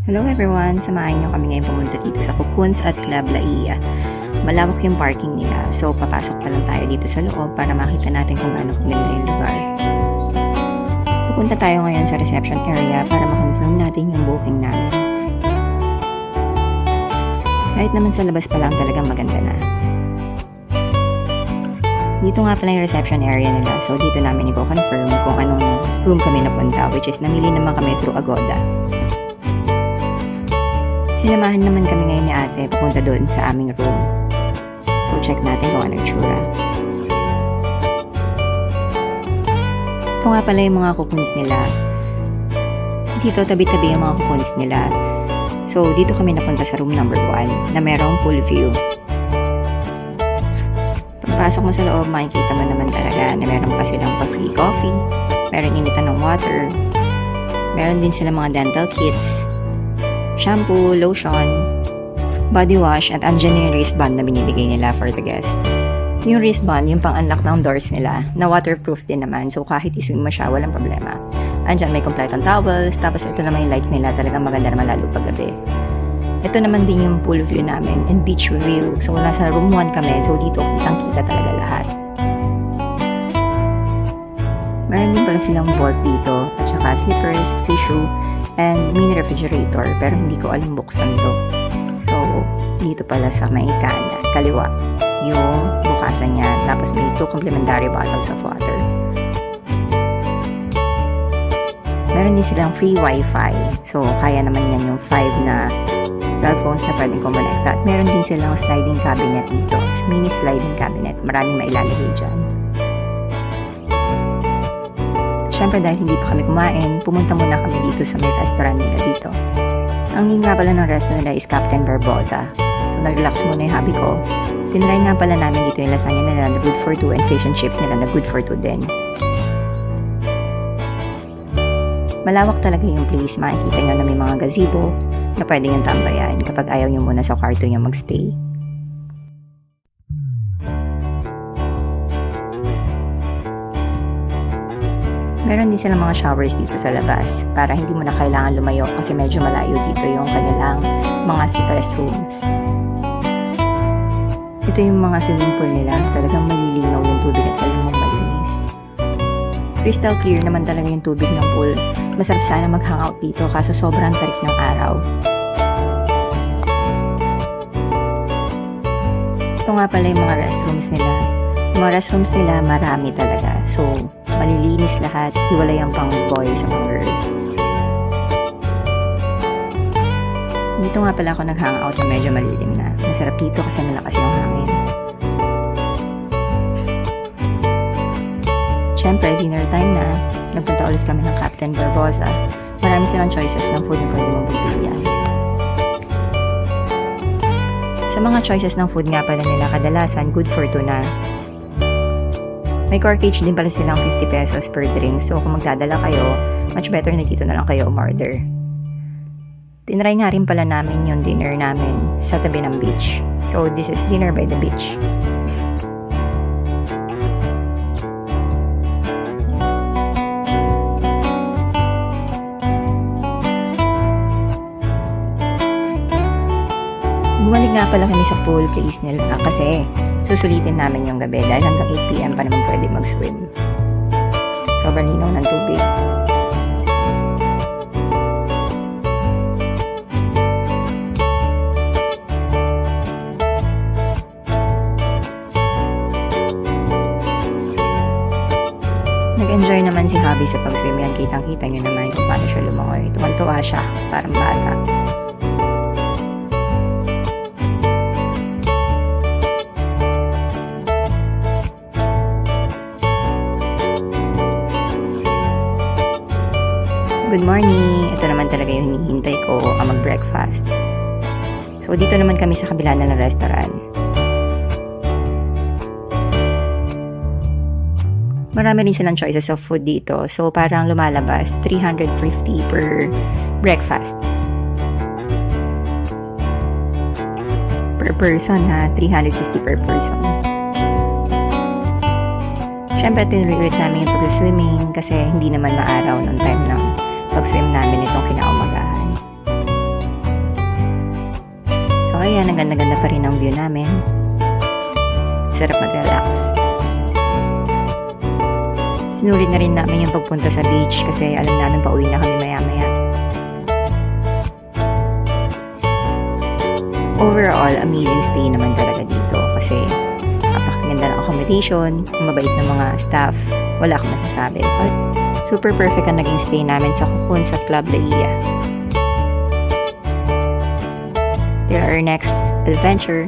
Hello everyone! Samahan niyo kami ngayon pumunta dito sa Cocoons at Club Laia. Malawak yung parking nila, so papasok pa lang tayo dito sa loob para makita natin kung gaano kaganda yung lugar. Pupunta tayo ngayon sa reception area para ma-confirm natin yung booking namin. Kahit naman sa labas pa lang talagang maganda na. Dito nga pala yung reception area nila, so dito namin i-confirm kung anong room kami napunta, which is namili naman kami through Agoda. Sinamahan naman kami ngayon ni ate papunta doon sa aming room. So check natin kung ano yung tsura. Ito nga pala yung mga cocoons nila. Dito tabi-tabi yung mga cocoons nila. So dito kami napunta sa room number 1 na merong pool view. Pagpasok mo sa loob, makikita mo naman talaga na meron pa silang pa-free coffee, meron initan ng water, meron din silang mga dental kits, shampoo, lotion, body wash, at andyan yung wristband na binibigay nila for the guest. Yung wristband, yung pang-unlock ng doors nila, na waterproof din naman, so kahit iswing mo siya, walang problema. Andyan may kompletong towels, tapos ito naman yung lights nila, talagang maganda naman lalo pag gabi. Ito naman din yung pool view namin and beach view. So nasa room 1 kami, so dito kitang-kita talaga lahat. Meron din pala silang vault dito, at saka slippers, tissue, and mini refrigerator, pero hindi ko alam buksan to. So, dito pala sa may kaliwa, yung bukasan niya, tapos may 2 complimentary bottles of water. Meron din silang free wifi, so kaya naman yan yung 5 na cellphones na pwedeng kumonekta. At meron din silang sliding cabinet dito, mini sliding cabinet, maraming mailalagay dyan. Siyempre dahil hindi pa kami kumain, pumunta muna kami dito sa may restaurant nila dito. Ang name nga pala ng restaurant nila is Captain Barbosa. So nag-relax muna yung hobby ko. Tinry nga pala namin dito yung lasagna nila na good for 2 and fish and chips nila na good for 2 din. Malawak talaga yung place. Makikita nyo na may mga gazebo na pwede yung tambayan kapag ayaw nyo muna sa kwarto nyo magstay. Meron din silang mga showers dito sa labas para hindi mo na kailangan lumayo kasi medyo malayo dito yung kanilang mga restrooms. Ito yung mga swimming pool nila. Talagang malilinaw yung tubig at talagang malinis. Crystal clear naman talaga yung tubig ng pool. Masarap sana mag-hangout dito kaso sobrang tarik ng araw. Ito nga pala yung mga restrooms nila. Yung mga restrooms nila marami talaga. So, malilinis lahat. Hiwalay ang pang boy sa pang girl. Dito nga pala ako nag-hangout na medyo malilim na. Masarap dito kasi malakas yung hangin. Siyempre, dinner time na. Nagpunta ulit kami ng Captain Barbosa. Marami silang choices ng food na pwede mong pagpilian. Sa mga choices ng food nga pala nila, kadalasan good for 2 na. May corkage din pala silang 50 pesos per drink. So, kung magdadala kayo, much better na dito na lang kayo umorder. Tinry nga rin pala namin yung dinner namin sa tabi ng beach. So, this is dinner by the beach. Bumalik nga pala kami sa pool place nila kasi susulitin namin yung gabi dahil hanggang 8 PM pa naman pwede mag-swim. Sobrang linaw ng tubig. Nag-enjoy naman si Hobby sa pag-swim yan. Kitang-kita nyo naman kung paano siya lumangoy. Tuwan-tuwa siya, parang bata. Good morning! Ito naman talaga yung hinihintay ko ang mag-breakfast. So, dito naman kami sa kabila ng restaurant. Marami rin silang choices of food dito. So, parang lumalabas 350 per breakfast. Per person ha, 350 per person. Siyempre, tinuloy ulit namin yung pag-swimming kasi hindi naman maaraw noong time ng pag-swim namin itong kinaumagahan. Ganda-ganda pa rin ang view namin. Sarap mag-relax. Sinulit na rin namin yung pagpunta sa beach kasi alam namin pauwi na kami maya-maya. Overall, amazing stay naman talaga dito kasi napakaganda ng accommodation, ang mabait ng mga staff, wala akong masasabi. Super perfect ang naging stay namin sa Cocoon sa Club Laia. Our next adventure